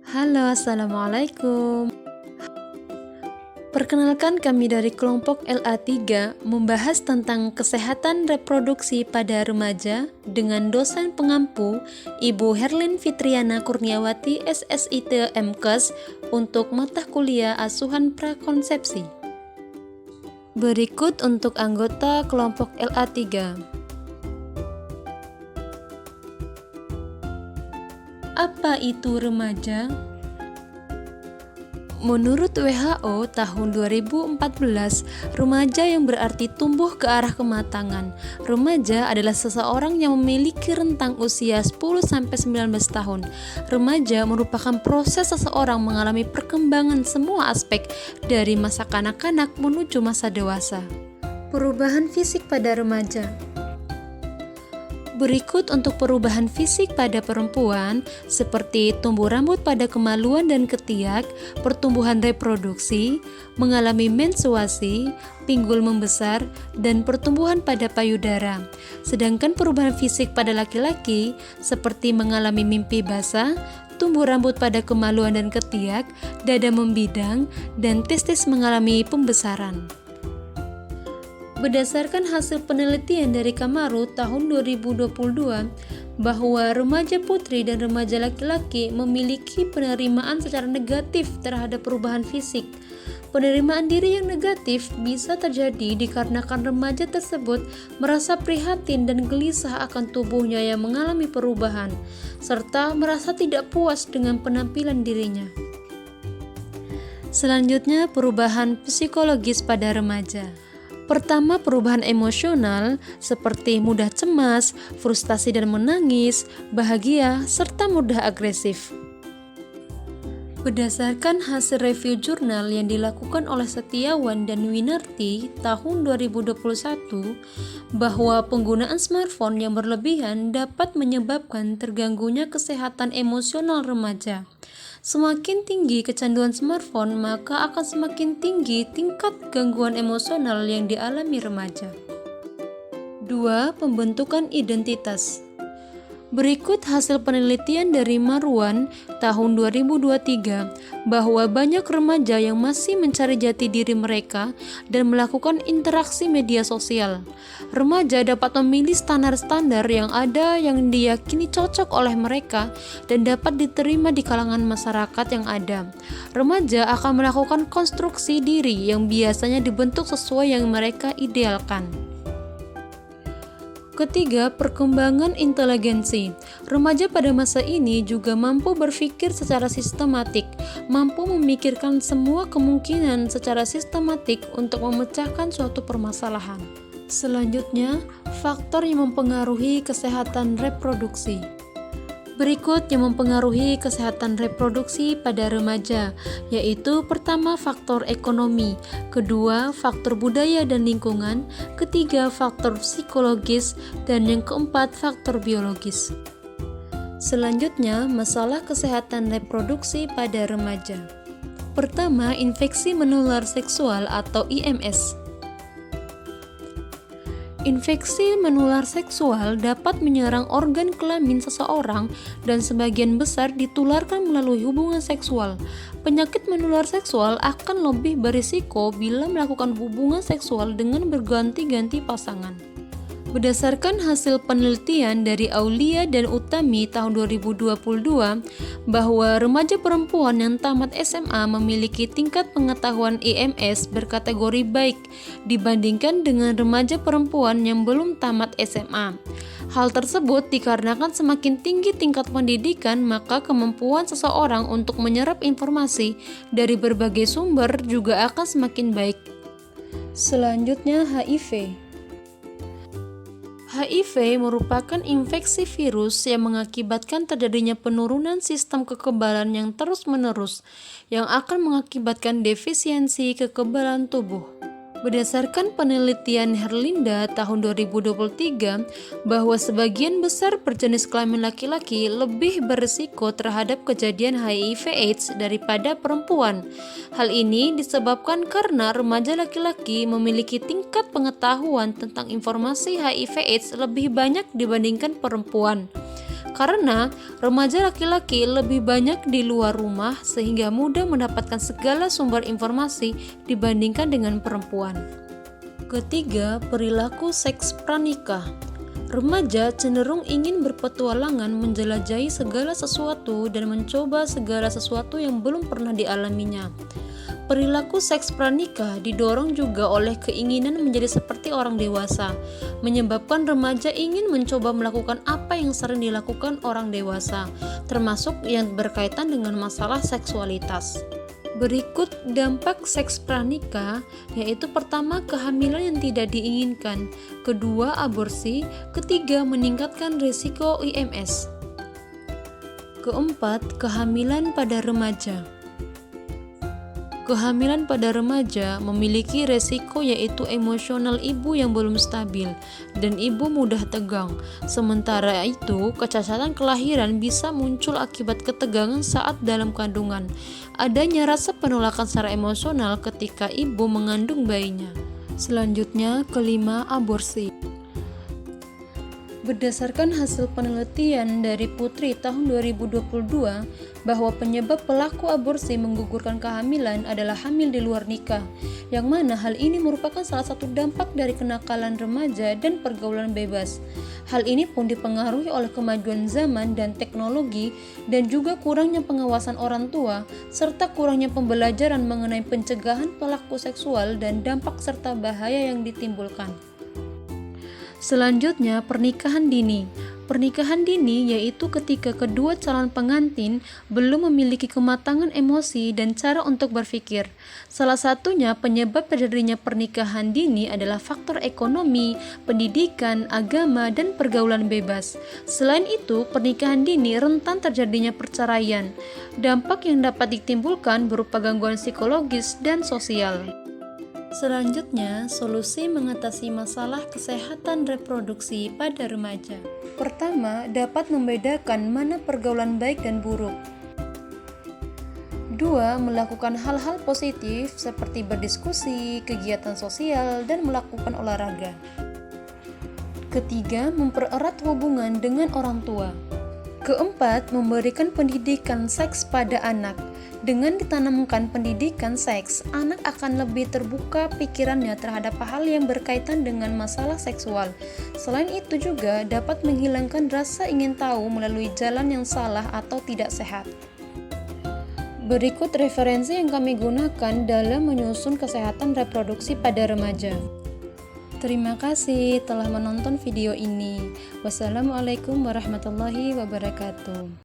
Halo, Assalamualaikum. Perkenalkan kami dari kelompok LA3 membahas tentang kesehatan reproduksi pada remaja dengan dosen pengampu Ibu Herlin Fitriana Kurniawati SSIT MKes untuk mata kuliah asuhan prakonsepsi. Berikut untuk anggota kelompok LA3. Apa itu remaja? Menurut WHO tahun 2014, remaja yang berarti tumbuh ke arah kematangan. Remaja adalah seseorang yang memiliki rentang usia 10-19 tahun. Remaja merupakan proses seseorang mengalami perkembangan semua aspek dari masa kanak-kanak menuju masa dewasa. Perubahan fisik pada remaja. Berikut untuk perubahan fisik pada perempuan seperti tumbuh rambut pada kemaluan dan ketiak, pertumbuhan reproduksi, mengalami menstruasi, pinggul membesar, dan pertumbuhan pada payudara. Sedangkan perubahan fisik pada laki-laki seperti mengalami mimpi basah, tumbuh rambut pada kemaluan dan ketiak, dada membidang, dan testis mengalami pembesaran. Berdasarkan hasil penelitian dari Kamaru tahun 2022 bahwa remaja putri dan remaja laki-laki memiliki penerimaan secara negatif terhadap perubahan fisik. Penerimaan diri yang negatif bisa terjadi dikarenakan remaja tersebut merasa prihatin dan gelisah akan tubuhnya yang mengalami perubahan, serta merasa tidak puas dengan penampilan dirinya. Selanjutnya, perubahan psikologis pada remaja. Pertama, perubahan emosional seperti mudah cemas, frustasi dan menangis, bahagia, serta mudah agresif. Berdasarkan hasil review jurnal yang dilakukan oleh Setiawan dan Winarti tahun 2021, bahwa penggunaan smartphone yang berlebihan dapat menyebabkan terganggunya kesehatan emosional remaja. Semakin tinggi kecanduan smartphone, maka akan semakin tinggi tingkat gangguan emosional yang dialami remaja. 2. Pembentukan identitas. Berikut hasil penelitian dari Marwan tahun 2023 bahwa banyak remaja yang masih mencari jati diri mereka dan melakukan interaksi media sosial. Remaja dapat memilih standar-standar yang ada yang diyakini cocok oleh mereka dan dapat diterima di kalangan masyarakat yang ada. Remaja akan melakukan konstruksi diri yang biasanya dibentuk sesuai yang mereka idealkan. Ketiga, perkembangan inteligensi. Remaja pada masa ini juga mampu berpikir secara sistematik, mampu memikirkan semua kemungkinan secara sistematik untuk memecahkan suatu permasalahan. Selanjutnya, faktor yang mempengaruhi kesehatan reproduksi. Berikut yang mempengaruhi kesehatan reproduksi pada remaja, yaitu pertama faktor ekonomi, kedua faktor budaya dan lingkungan, ketiga faktor psikologis, dan yang keempat faktor biologis. Selanjutnya, masalah kesehatan reproduksi pada remaja. Pertama, infeksi menular seksual atau IMS. Infeksi menular seksual dapat menyerang organ kelamin seseorang dan sebagian besar ditularkan melalui hubungan seksual. Penyakit menular seksual akan lebih berisiko bila melakukan hubungan seksual dengan berganti-ganti pasangan. Berdasarkan hasil penelitian dari Aulia dan Utami tahun 2022 bahwa remaja perempuan yang tamat SMA memiliki tingkat pengetahuan IMS berkategori baik dibandingkan dengan remaja perempuan yang belum tamat SMA. Hal tersebut dikarenakan semakin tinggi tingkat pendidikan, maka kemampuan seseorang untuk menyerap informasi dari berbagai sumber juga akan semakin baik. Selanjutnya, HIV. HIV merupakan infeksi virus yang mengakibatkan terjadinya penurunan sistem kekebalan yang terus-menerus, yang akan mengakibatkan defisiensi kekebalan tubuh. Berdasarkan penelitian Herlinda tahun 2023 bahwa sebagian besar berjenis kelamin laki-laki lebih berisiko terhadap kejadian HIV/AIDS daripada perempuan. Hal ini disebabkan karena remaja laki-laki memiliki tingkat pengetahuan tentang informasi HIV/AIDS lebih banyak dibandingkan perempuan. Karena remaja laki-laki lebih banyak di luar rumah sehingga mudah mendapatkan segala sumber informasi dibandingkan dengan perempuan. Ketiga, perilaku seks pranikah. Remaja cenderung ingin berpetualangan, menjelajahi segala sesuatu dan mencoba segala sesuatu yang belum pernah dialaminya. Perilaku seks pranikah didorong juga oleh keinginan menjadi seperti orang dewasa, menyebabkan remaja ingin mencoba melakukan apa yang sering dilakukan orang dewasa, termasuk yang berkaitan dengan masalah seksualitas. Berikut dampak seks pranikah, yaitu pertama, kehamilan yang tidak diinginkan, kedua, aborsi, ketiga, meningkatkan risiko IMS, keempat, kehamilan pada remaja. Kehamilan pada remaja memiliki resiko yaitu emosional ibu yang belum stabil dan ibu mudah tegang. Sementara itu, kecacatan kelahiran bisa muncul akibat ketegangan saat dalam kandungan. Adanya rasa penolakan secara emosional ketika ibu mengandung bayinya. Selanjutnya, kelima, aborsi. Berdasarkan hasil penelitian dari Putri tahun 2022 bahwa penyebab pelaku aborsi menggugurkan kehamilan adalah hamil di luar nikah, yang mana hal ini merupakan salah satu dampak dari kenakalan remaja dan pergaulan bebas. Hal ini pun dipengaruhi oleh kemajuan zaman dan teknologi dan juga kurangnya pengawasan orang tua serta kurangnya pembelajaran mengenai pencegahan pelaku seksual dan dampak serta bahaya yang ditimbulkan. Selanjutnya, pernikahan dini. Pernikahan dini yaitu ketika kedua calon pengantin belum memiliki kematangan emosi dan cara untuk berpikir. Salah satunya penyebab terjadinya pernikahan dini adalah faktor ekonomi, pendidikan, agama, dan pergaulan bebas. Selain itu, pernikahan dini rentan terjadinya perceraian. Dampak yang dapat ditimbulkan berupa gangguan psikologis dan sosial. Selanjutnya, solusi mengatasi masalah kesehatan reproduksi pada remaja. Pertama, dapat membedakan mana pergaulan baik dan buruk. Dua, melakukan hal-hal positif seperti berdiskusi, kegiatan sosial, dan melakukan olahraga. Ketiga, mempererat hubungan dengan orang tua. Keempat, memberikan pendidikan seks pada anak. Dengan ditanamkan pendidikan seks, anak akan lebih terbuka pikirannya terhadap hal yang berkaitan dengan masalah seksual. Selain itu juga dapat menghilangkan rasa ingin tahu melalui jalan yang salah atau tidak sehat. Berikut referensi yang kami gunakan dalam menyusun kesehatan reproduksi pada remaja. Terima kasih telah menonton video ini. Wassalamualaikum warahmatullahi wabarakatuh.